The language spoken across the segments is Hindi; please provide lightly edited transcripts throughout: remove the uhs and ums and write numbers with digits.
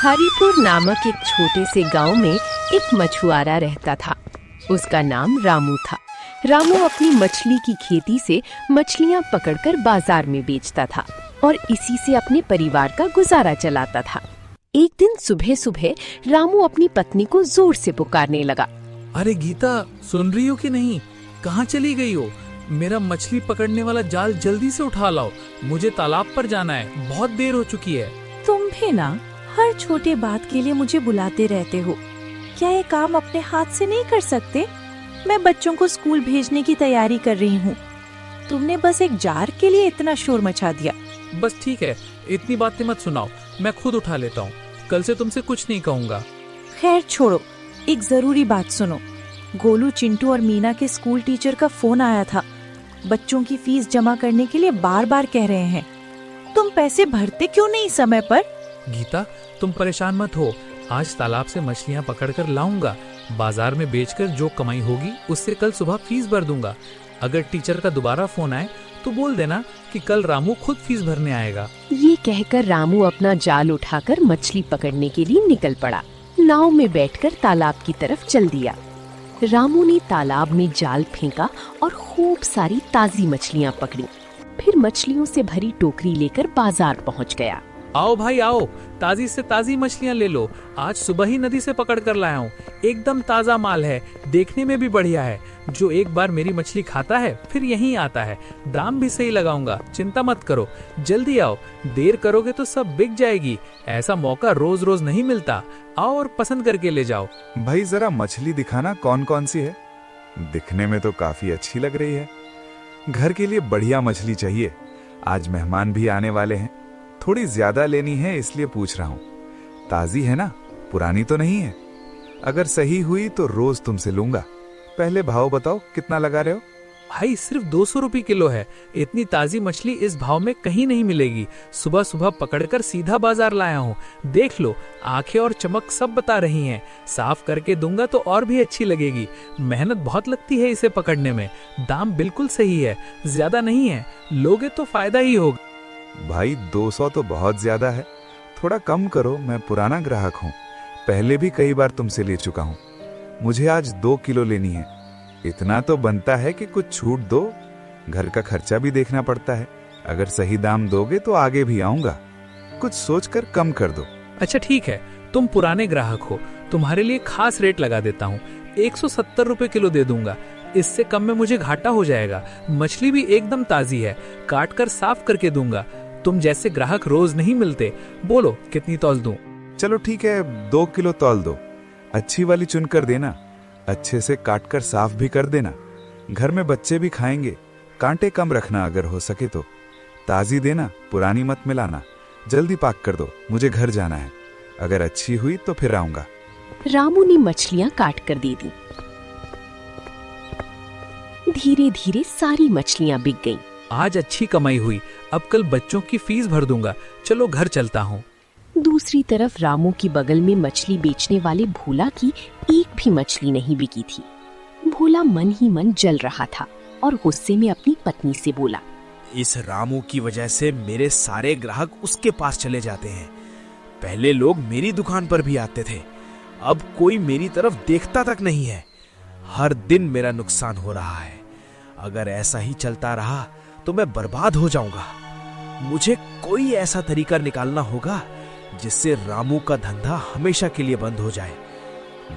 हरिपुर नामक एक छोटे से गांव में एक मछुआरा रहता था। उसका नाम रामू था। रामू अपनी मछली की खेती से मछलियां पकड़कर बाजार में बेचता था और इसी से अपने परिवार का गुजारा चलाता था। एक दिन सुबह सुबह रामू अपनी पत्नी को जोर से पुकारने लगा। अरे गीता, सुन रही हो कि नहीं? कहाँ चली गई हो? मेरा मछली पकड़ने वाला जाल जल्दी से उठा लाओ, मुझे तालाब पर जाना है, बहुत देर हो चुकी है। तुम भी ना हर छोटे बात के लिए मुझे बुलाते रहते हो। क्या ये काम अपने हाथ से नहीं कर सकते? मैं बच्चों को स्कूल भेजने की तैयारी कर रही हूँ। तुमने बस एक जार के लिए इतना शोर मचा दिया। बस ठीक है, इतनी बातें मत सुनाओ, मैं खुद उठा लेता हूँ। कल से तुमसे कुछ नहीं कहूँगा। खैर छोड़ो, एक जरूरी बात सुनो। गोलू, चिंटू और मीना के स्कूल टीचर का फोन आया था। बच्चों की फीस जमा करने के लिए बार बार कह रहे हैं। तुम पैसे भरते क्यों नहीं समय पर? गीता, तुम परेशान मत हो, आज तालाब से मछलियाँ पकड़कर लाऊंगा। बाजार में बेचकर जो कमाई होगी उससे कल सुबह फीस भर दूंगा। अगर टीचर का दोबारा फोन आए तो बोल देना कि कल रामू खुद फीस भरने आएगा। ये कहकर रामू अपना जाल उठाकर मछली पकड़ने के लिए निकल पड़ा। नाव में बैठकर तालाब की तरफ चल दिया। रामू ने तालाब में जाल फेंका और खूब सारी ताजी मछलियां पकड़ी। फिर मछलियों से भरी टोकरी लेकर बाजार पहुंच गया। आओ भाई आओ, ताजी से ताजी मछलियाँ ले लो। आज सुबह ही नदी से पकड़ कर लाया हूँ। एकदम ताजा माल है, देखने में भी बढ़िया है। जो एक बार मेरी मछली खाता है फिर यहीं आता है। दाम भी सही लगाऊंगा, चिंता मत करो। जल्दी आओ, देर करोगे तो सब बिक जाएगी। ऐसा मौका रोज रोज नहीं मिलता। आओ और पसंद करके ले जाओ। भाई जरा मछली दिखाना, कौन कौन सी है? दिखने में तो काफी अच्छी लग रही है। घर के लिए बढ़िया मछली चाहिए। आज मेहमान भी आने वाले हैं, थोड़ी ज्यादा लेनी है इसलिए पूछ रहा हूँ। ताजी है ना, पुरानी तो नहीं है? अगर सही हुई तो रोज तुमसे लूंगा। पहले भाव बताओ, कितना लगा रहे हो? भाई सिर्फ 200 रुपये किलो है। इतनी ताजी मछली इस भाव में कहीं नहीं मिलेगी। सुबह सुबह पकड़कर सीधा बाजार लाया हूँ। देख लो, आंखें और चमक सब बता रही हैं। साफ करके दूंगा तो और भी अच्छी लगेगी। मेहनत बहुत लगती है इसे पकड़ने में। दाम बिल्कुल सही है, ज्यादा नहीं है। लोगे तो फायदा ही होगा। भाई 200 तो बहुत ज्यादा है, थोड़ा कम करो। मैं पुराना ग्राहक हूँ, पहले भी कई बार तुमसे ले चुका हूँ। मुझे आज 2 किलो लेनी है। इतना तो बनता है कि कुछ छूट दो, घर का खर्चा भी देखना पड़ता है। अगर सही दाम दोगे तो आगे भी आऊंगा। कुछ सोचकर कम कर दो। अच्छा ठीक है, तुम पुराने ग्राहक हो, तुम्हारे लिए खास रेट लगा देता हूँ। 170 रुपये किलो दे दूंगा। इससे कम में मुझे घाटा हो जाएगा। मछली भी एकदम ताजी है, काट कर साफ करके दूंगा। तुम जैसे ग्राहक रोज नहीं मिलते। बोलो कितनी तौल दूं? चलो ठीक है, 2 किलो तौल दो। अच्छी वाली चुन कर देना, अच्छे से काट कर साफ भी कर देना। घर में बच्चे भी खाएंगे। कांटे कम रखना अगर हो सके तो। ताजी देना, पुरानी मत मिलाना। जल्दी पाक कर दो, मुझे घर जाना है। अगर अच्छी हुई तो फिर आऊंगा। रामू ने मछलियां काट कर दे दी। धीरे धीरे सारी मछलियां बिक गईं। आज अच्छी कमाई हुई। अब कल बच्चों की फीस भर दूंगा। चलो घर चलता हूँ। दूसरी तरफ रामू की बगल में मछली बेचने वाले भोला की एक भी मछली नहीं बिकी थी। भोला मन ही मन जल रहा था और गुस्से में अपनी पत्नी से बोला, इस रामू की वजह से मेरे सारे ग्राहक उसके पास चले जाते हैं। पहले लोग मेरी दुकान पर भी आते थे, अब कोई मेरी तरफ देखता तक नहीं है। हर दिन मेरा नुकसान हो रहा है। अगर ऐसा ही चलता रहा तो मैं बर्बाद हो जाऊंगा। मुझे कोई ऐसा तरीका निकालना होगा जिससे रामू का धंधा हमेशा के लिए बंद हो जाए।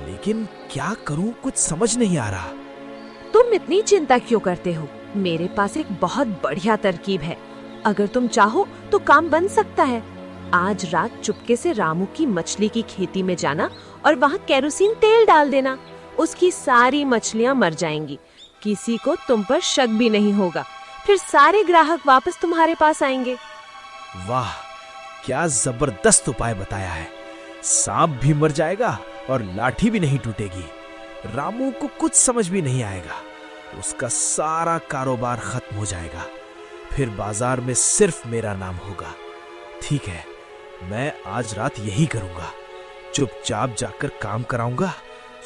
लेकिन क्या करूं, कुछ समझ नहीं आ रहा। तुम इतनी चिंता क्यों करते हो? मेरे पास एक बहुत बढ़िया तरकीब है। अगर तुम चाहो तो काम बन सकता है। आज रात चुपके से रामू की मछली की खेती में जाना और वहाँ केरोसिन तेल डाल देना। उसकी सारी मछलियाँ मर जाएंगी। किसी को तुम पर शक भी नहीं होगा। फिर सारे ग्राहक वापस तुम्हारे पास आएंगे। वाह, क्या जबरदस्त उपाय बताया है। सांप भी मर जाएगा और लाठी भी नहीं टूटेगी। रामू को कुछ समझ भी नहीं आएगा। उसका सारा कारोबार खत्म हो जाएगा। फिर बाजार में सिर्फ मेरा नाम होगा। ठीक है, मैं आज रात यही करूंगा। चुपचाप जाकर काम कराऊंगा।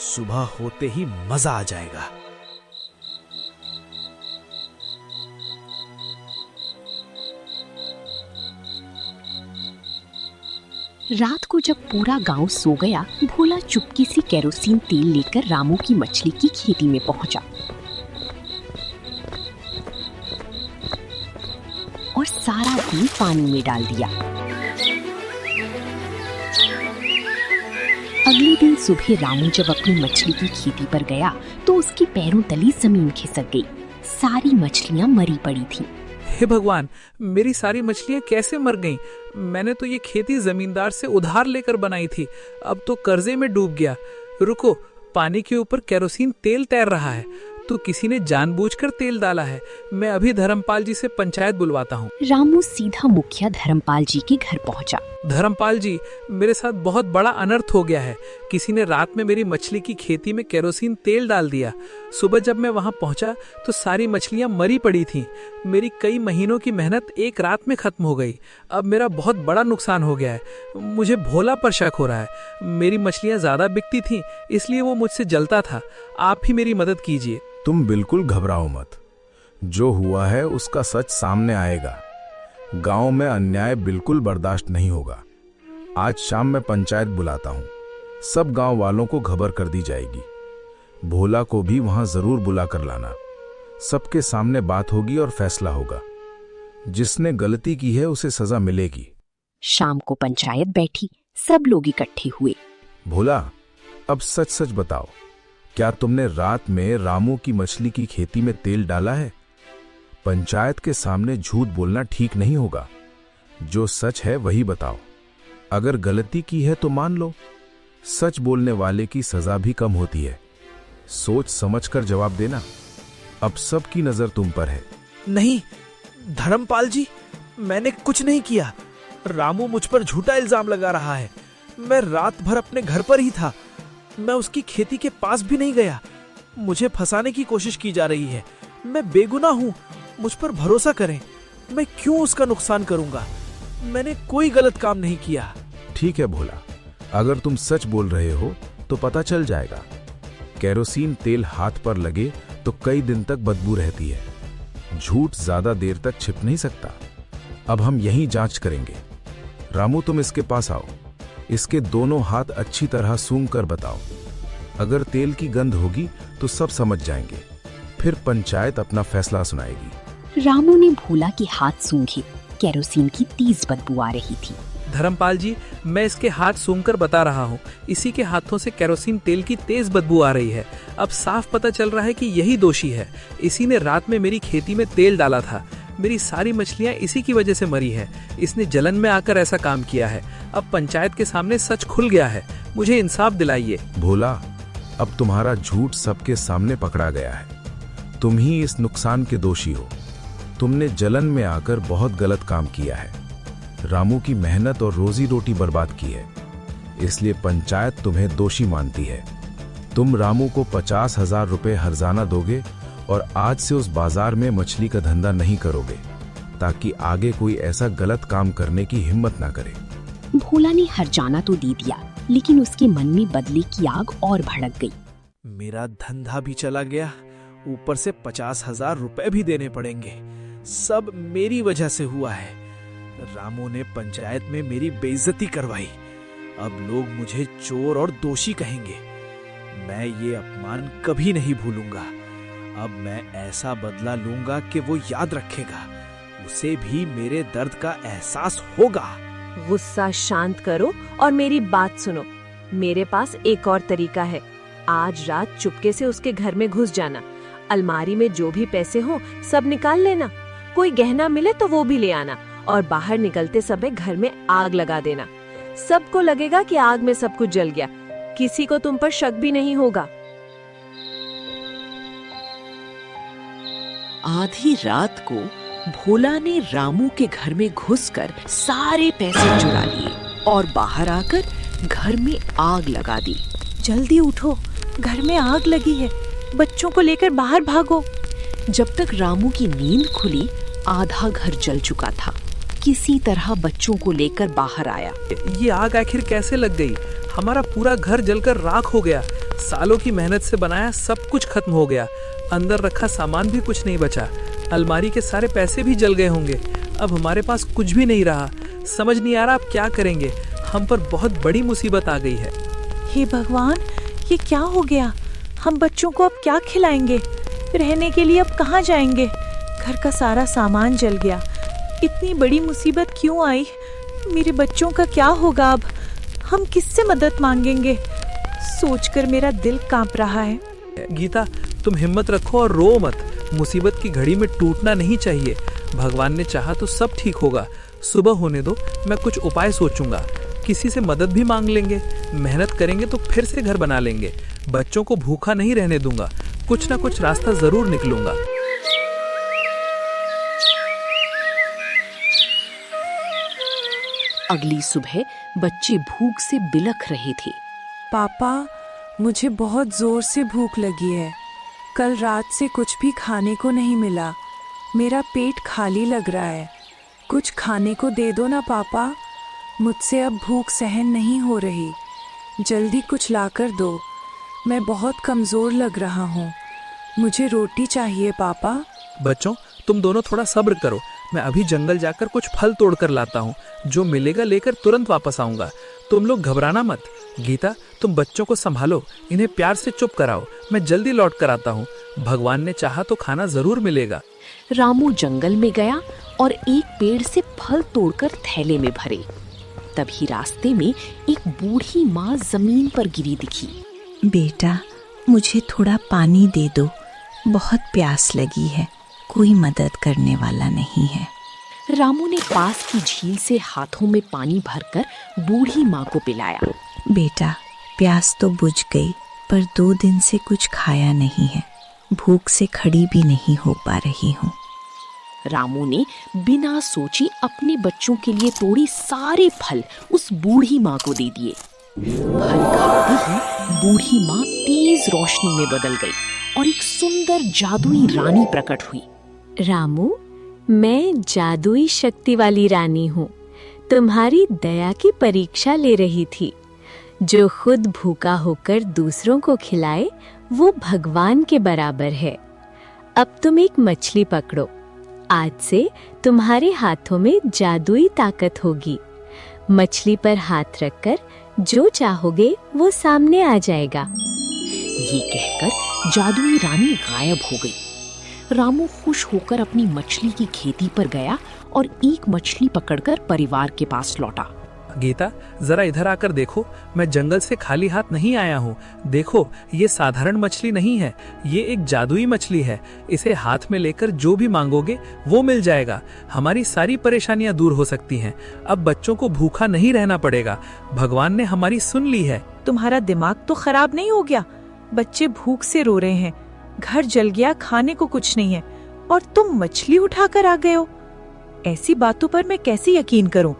सुबह होते ही मजा आ जाएगा। रात को जब पूरा गांव सो गया, भोला चुपके से केरोसिन तेल लेकर रामू की मछली की खेती में पहुंचा और सारा तेल पानी में डाल दिया। अगले दिन सुबह रामू जब अपनी मछली की खेती पर गया तो उसके पैरों तले जमीन खिसक गई। सारी मछलियां मरी पड़ी थीं। हे भगवान, मेरी सारी मछलियां कैसे मर गईं? मैंने तो ये खेती जमींदार से उधार लेकर बनाई थी, अब तो कर्जे में डूब गया। रुको, पानी के ऊपर केरोसिन तेल तैर रहा है, तो किसी ने जानबूझकर तेल डाला है। मैं अभी धर्मपाल जी से पंचायत बुलवाता हूँ। रामू सीधा मुखिया धर्मपाल जी के घर पहुंचा। धर्मपाल जी, मेरे साथ बहुत बड़ा अनर्थ हो गया है। किसी ने रात में मेरी मछली की खेती में केरोसिन तेल डाल दिया। सुबह जब मैं वहां पहुंचा तो सारी मछलियां मरी पड़ी थीं। मेरी कई महीनों की मेहनत एक रात में खत्म हो गई। अब मेरा बहुत बड़ा नुकसान हो गया है। मुझे भोला पर शक हो रहा है। मेरी मछलियां ज्यादा बिकती थीं, इसलिए वो मुझसे जलता था। आप ही मेरी मदद कीजिए। तुम बिल्कुल घबराओ मत। जो हुआ है उसका सच सामने आएगा। गांव में अन्याय बिल्कुल बर्दाश्त नहीं होगा। आज शाम मैं पंचायत बुलाता हूं। सब गांव वालों को खबर कर दी जाएगी। भोला को भी वहां जरूर बुला कर लाना। सबके सामने बात होगी और फैसला होगा। जिसने गलती की है उसे सजा मिलेगी। शाम को पंचायत बैठी, सब लोग इकट्ठे हुए। भोला, अब सच सच बताओ, क्या तुमने रात में रामू की मछली की खेती में तेल डाला है? पंचायत के सामने झूठ बोलना ठीक नहीं होगा। जो सच है वही बताओ। अगर गलती की है तो मान लो। सच बोलने वाले की सजा भी कम होती है। सोच समझकर जवाब देना। अब सबकी नजर तुम पर है। नहीं धर्मपाल जी, मैंने कुछ नहीं किया। रामू मुझ पर झूठा इल्जाम लगा रहा है। मैं रात भर अपने घर पर ही था। मैं उसकी खेती के पास भी नहीं गया। मुझे फंसाने की कोशिश की जा रही है। मैं बेगुनाह हूं, मुझ पर भरोसा करें। मैं क्यों उसका नुकसान करूंगा? मैंने कोई गलत काम नहीं किया। ठीक है भोला, अगर तुम सच बोल रहे हो तो पता चल जाएगा। केरोसिन तेल हाथ पर लगे तो कई दिन तक बदबू रहती है। झूठ ज्यादा देर तक छिप नहीं सकता। अब हम यहीं जांच करेंगे। रामू, तुम इसके पास आओ। इसके दोनों हाथ अच्छी तरह सूंघ कर बताओ। अगर तेल की गंध होगी तो सब समझ जाएंगे। फिर पंचायत अपना फैसला सुनाएगी। रामू ने भोला के हाथ सूंघे। केरोसिन की तेज बदबू आ रही थी। धर्मपाल जी, मैं इसके हाथ सूंघकर बता रहा हूँ, इसी के हाथों से केरोसिन तेल की तेज बदबू आ रही है। अब साफ पता चल रहा है कि यही दोषी है। इसी ने रात में मेरी खेती में तेल डाला था। मेरी सारी मछलियाँ इसी की वजह से मरी है। इसने जलन में आकर ऐसा काम किया है। अब पंचायत के सामने सच खुल गया है। मुझे इंसाफ दिलाइए। भोला, अब तुम्हारा झूठ सबके सामने पकड़ा गया है। तुम ही इस नुकसान के दोषी हो। तुमने जलन में आकर बहुत गलत काम किया है। रामू की मेहनत और रोजी रोटी बर्बाद की है। इसलिए पंचायत तुम्हें दोषी मानती है। तुम रामू को 50,000 रुपए हर्जाना दोगे और आज से उस बाजार में मछली का धंधा नहीं करोगे, ताकि आगे कोई ऐसा गलत काम करने की हिम्मत ना करे। भोला ने हर्जाना तो दे दिया, लेकिन उसके मन में बदले की आग और भड़क गई। मेरा धंधा भी चला गया, ऊपर से 50,000 रुपए भी देने पड़ेंगे। सब मेरी वजह से हुआ है। रामू ने पंचायत में मेरी बेइज्जती करवाई। अब लोग मुझे चोर और दोषी कहेंगे। मैं ये अपमान कभी नहीं भूलूंगा। अब मैं ऐसा बदला लूंगा कि वो याद रखेगा। उसे भी मेरे दर्द का एहसास होगा। गुस्सा शांत करो और मेरी बात सुनो। मेरे पास एक और तरीका है। आज रात चुपके से उसके घर में घुस जाना। अलमारी में जो भी पैसे हो सब निकाल लेना। कोई गहना मिले तो वो भी ले आना और बाहर निकलते समय घर में आग लगा देना। सबको लगेगा कि आग में सब कुछ जल गया। किसी को तुम पर शक भी नहीं होगा। आधी रात को भोला ने रामू के घर में घुसकर सारे पैसे चुरा लिए और बाहर आकर घर में आग लगा दी। जल्दी उठो, घर में आग लगी है। बच्चों को लेकर बाहर भागो। जब तक रामू की नींद खुली, आधा घर जल चुका था। किसी तरह बच्चों को लेकर बाहर आया। ये आग आखिर कैसे लग गई? हमारा पूरा घर जलकर राख हो गया। सालों की मेहनत से बनाया सब कुछ खत्म हो गया। अंदर रखा सामान भी कुछ नहीं बचा। अलमारी के सारे पैसे भी जल गए होंगे। अब हमारे पास कुछ भी नहीं रहा। समझ नहीं आ रहा अब क्या करेंगे। हम पर बहुत बड़ी मुसीबत आ गई है। हे भगवान, ये क्या हो गया? हम बच्चों को अब क्या खिलाएंगे? रहने के लिए अब कहाँ जाएंगे? घर का सारा सामान जल गया। इतनी बड़ी मुसीबत क्यों आई? मेरे बच्चों का क्या होगा अब? हम किससे मदद मांगेंगे? सोचकर मेरा दिल कांप रहा है। गीता, तुम हिम्मत रखो और रो मत। मुसीबत की घड़ी में टूटना नहीं चाहिए। भगवान ने चाहा तो सब ठीक होगा। सुबह होने दो, मैं कुछ उपाय सोचूंगा। किसी से मदद भी मांग लेंगे। मेहनत करेंगे तो फिर से घर बना लेंगे। बच्चों को भूखा नहीं रहने दूंगा। कुछ ना कुछ रास्ता जरूर निकलूंगा। अगली सुबह बच्चे भूख से बिलख रहे थे। पापा, मुझे बहुत जोर से भूख लगी है। कल रात से कुछ भी खाने को नहीं मिला। मेरा पेट खाली लग रहा है। कुछ खाने को दे दो ना पापा। मुझसे अब भूख सहन नहीं हो रही। जल्दी कुछ लाकर दो। मैं बहुत कमज़ोर लग रहा हूँ। मुझे रोटी चाहिए पापा। बच्चों, तुम दोनों थोड़ा सब्र करो। मैं अभी जंगल जाकर कुछ फल तोड़ कर लाता हूँ। जो मिलेगा लेकर तुरंत वापस आऊंगा। तुम लोग घबराना मत। गीता, तुम बच्चों को संभालो। इन्हें प्यार से चुप कराओ। मैं जल्दी लौट कर आता हूँ। भगवान ने चाहा तो खाना जरूर मिलेगा। रामू जंगल में गया और एक पेड़ से फल तोड़कर थैले में भरे। तभी रास्ते में एक बूढ़ी माँ जमीन पर गिरी दिखी। बेटा, मुझे थोड़ा पानी दे दो। बहुत प्यास लगी है। कोई मदद करने वाला नहीं है। रामू ने पास की झील से हाथों में पानी भरकर बूढ़ी माँ को पिलाया। बेटा, प्यास तो बुझ गई, पर 2 दिन से कुछ खाया नहीं है। भूख से खड़ी भी नहीं हो पा रही हूँ। रामू ने बिना सोचे अपने बच्चों के लिए तोड़े सारे फल उस बूढ़ी माँ को दे दिए। फल खाते ही बूढ़ी माँ तेज रोशनी में बदल गई और एक सुंदर जादुई रानी प्रकट हुई। रामू, मैं जादुई शक्ति वाली रानी हूँ। तुम्हारी दया की परीक्षा ले रही थी। जो खुद भूखा होकर दूसरों को खिलाए वो भगवान के बराबर है। अब तुम एक मछली पकड़ो। आज से तुम्हारे हाथों में जादुई ताकत होगी। मछली पर हाथ रखकर जो चाहोगे वो सामने आ जाएगा। ये कहकर जादुई रानी गायब हो गई। रामू खुश होकर अपनी मछली की खेती पर गया और एक मछली पकड़कर परिवार के पास लौटा। गीता, जरा इधर आकर देखो। मैं जंगल से खाली हाथ नहीं आया हूँ। देखो, ये साधारण मछली नहीं है। ये एक जादुई मछली है। इसे हाथ में लेकर जो भी मांगोगे वो मिल जाएगा। हमारी सारी परेशानियां दूर हो सकती हैं। अब बच्चों को भूखा नहीं रहना पड़ेगा। भगवान ने हमारी सुन ली है। तुम्हारा दिमाग तो खराब नहीं हो गया? बच्चे भूख से रो रहे हैं। घर जल गया, खाने को कुछ नहीं है, और तुम मछली उठाकर आ गए हो। ऐसी बातों पर मैं कैसे यकीन करूं?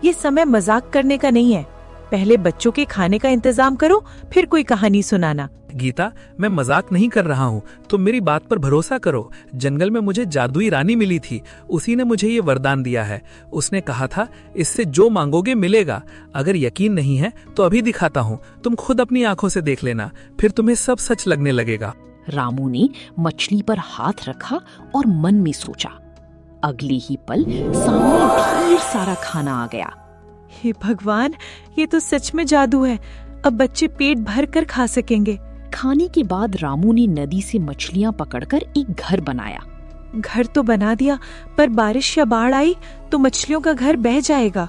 ये समय मजाक करने का नहीं है। पहले बच्चों के खाने का इंतजाम करो, फिर कोई कहानी सुनाना। गीता, मैं मजाक नहीं कर रहा हूँ। तुम मेरी बात पर भरोसा करो। जंगल में मुझे जादुई रानी मिली थी। उसी ने मुझे ये वरदान दिया है। उसने कहा था, इससे जो मांगोगे मिलेगा। अगर यकीन नहीं है तो अभी दिखाता हूँ। तुम खुद अपनी आंखों से देख लेना, फिर तुम्हें सब सच लगने लगेगा। रामू ने मछली पर हाथ रखा और मन में सोचा। अगले ही पल सामने ढेर सारा खाना आ गया। हे भगवान, ये तो सच में जादू है। अब बच्चे पेट भर कर खा सकेंगे। खाने के बाद रामू ने नदी से मछलियां पकड़कर एक घर बनाया। घर तो बना दिया, पर बारिश या बाढ़ आई तो मछलियों का घर बह जाएगा।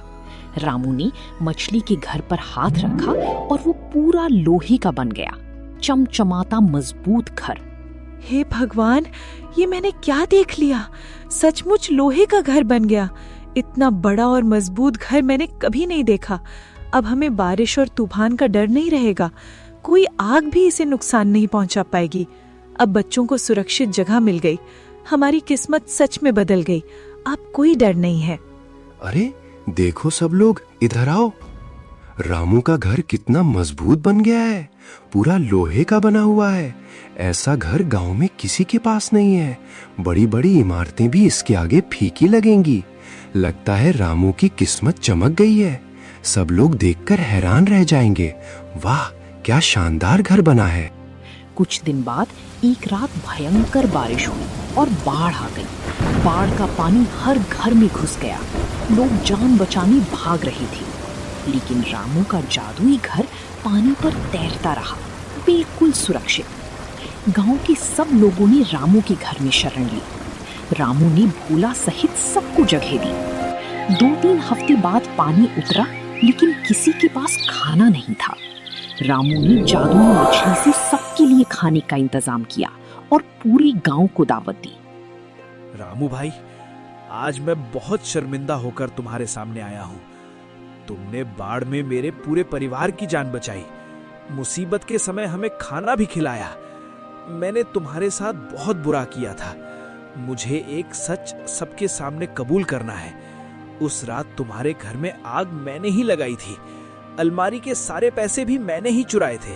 रामू ने मछली के घर पर हाथ रखा और वो पूरा लोहे का बन गया, चमचमाता मजबूत घर। हे भगवान, ये मैंने क्या देख लिया? सचमुच लोहे का घर बन गया। इतना बड़ा और मजबूत घर मैंने कभी नहीं देखा। अब हमें बारिश और तूफान का डर नहीं रहेगा। कोई आग भी इसे नुकसान नहीं पहुंचा पाएगी। अब बच्चों को सुरक्षित जगह मिल गई। हमारी किस्मत सच में बदल गई। अब कोई डर नहीं है। अरे देखो सब लोग, इधर आओ। रामू का घर कितना मजबूत बन गया है। पूरा लोहे का बना हुआ है। ऐसा घर गांव में किसी के पास नहीं है। बड़ी बड़ी इमारतें भी इसके आगे फीकी लगेंगी। लगता है रामू की किस्मत चमक गई है। सब लोग देखकर हैरान रह जाएंगे। वाह, क्या शानदार घर बना है। कुछ दिन बाद एक रात भयंकर बारिश हुई और बाढ़ आ गई। बाढ़ का पानी हर घर में घुस गया। लोग जान बचाने भाग रहे थे। लेकिन रामू का जादुई घर पानी पर तैरता रहा, बिल्कुल सुरक्षित। गांव के सब लोगों ने रामू के घर में शरण ली। रामू ने भोला सहित सबको जगह दी। 2-3 हफ्ते बाद पानी उतरा, लेकिन किसी के पास खाना नहीं था। रामू ने जादुई मछली से सबके लिए खाने का इंतजाम किया और पूरे गांव को दावत दी। रामू भाई, आज मैं बहुत शर्मिंदा होकर तुम्हारे सामने आया हूँ। तुमने बाढ़ में मेरे पूरे परिवार की जान बचाई, मुसीबत के समय हमें खाना भी खिलाया। मैंने तुम्हारे साथ बहुत बुरा किया था। मुझे एक सच सबके सामने कबूल करना है। उस रात तुम्हारे घर में आग मैंने ही लगाई थी। अलमारी के सारे पैसे भी मैंने ही चुराए थे।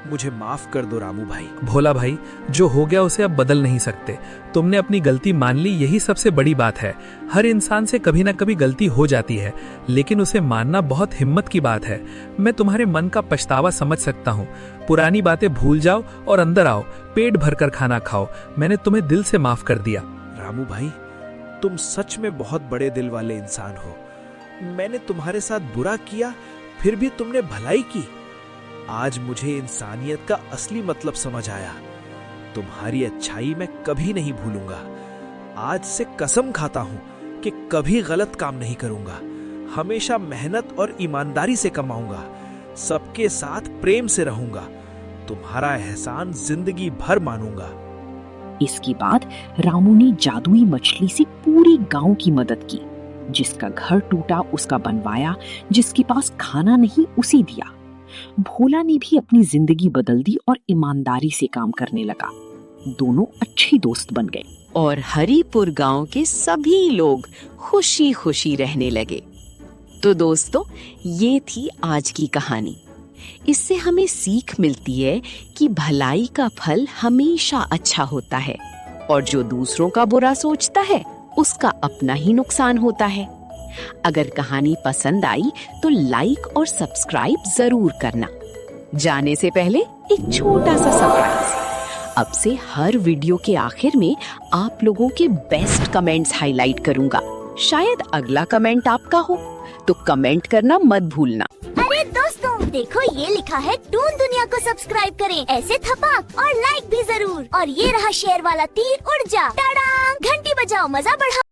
मुझे माफ कर दो रामू भाई। भोला भाई, जो हो गया उसे अब बदल नहीं सकते। तुमने अपनी गलती मान ली, यही सबसे बड़ी बात है। हर इंसान से कभी ना कभी गलती हो जाती है, लेकिन उसे मानना बहुत हिम्मत की बात है। मैं तुम्हारे मन का पछतावा समझ सकता हूँ। पुरानी बातें भूल जाओ और अंदर आओ, पेट भरकर खाना खाओ। मैंने तुम्हें दिल से माफ कर दिया। रामू भाई, तुम सच में बहुत बड़े दिल वाले इंसान हो। मैंने तुम्हारे साथ बुरा किया, फिर भी तुमने भलाई की। आज मुझे इंसानियत का असली मतलब समझ आया। तुम्हारी अच्छाई मैं कभी नहीं भूलूंगा। आज से कसम खाता हूं कि कभी गलत काम नहीं करूंगा। हमेशा मेहनत और ईमानदारी से कमाऊंगा। सबके साथ प्रेम से रहूंगा। तुम्हारा एहसान जिंदगी भर मानूंगा। इसके बाद रामू ने जादुई मछली से पूरे गांव की मदद की। जिसका घर टूटा उसका बनवाया, जिसके पास खाना नहीं उसे दिया। भोला ने भी अपनी जिंदगी बदल दी और ईमानदारी से काम करने लगा। दोनों अच्छे दोस्त बन गए और हरिपुर गांव के सभी लोग खुशी खुशी रहने लगे। तो दोस्तों, ये थी आज की कहानी। इससे हमें सीख मिलती है कि भलाई का फल हमेशा अच्छा होता है और जो दूसरों का बुरा सोचता है उसका अपना ही नुकसान होता है। अगर कहानी पसंद आई तो लाइक और सब्सक्राइब जरूर करना। जाने से पहले एक छोटा सा सरप्राइज। अब से हर वीडियो के आखिर में आप लोगों के बेस्ट कमेंट्स हाईलाइट करूंगा। शायद अगला कमेंट आपका हो, तो कमेंट करना मत भूलना। अरे दोस्तों, देखो ये लिखा है टून दुनिया को सब्सक्राइब करें, ऐसे थपक और लाइक भी जरूर। और ये रहा शेयर वाला तीर, उड़ जा, टाडा, घंटी बजाओ, मजा बढ़ाओ।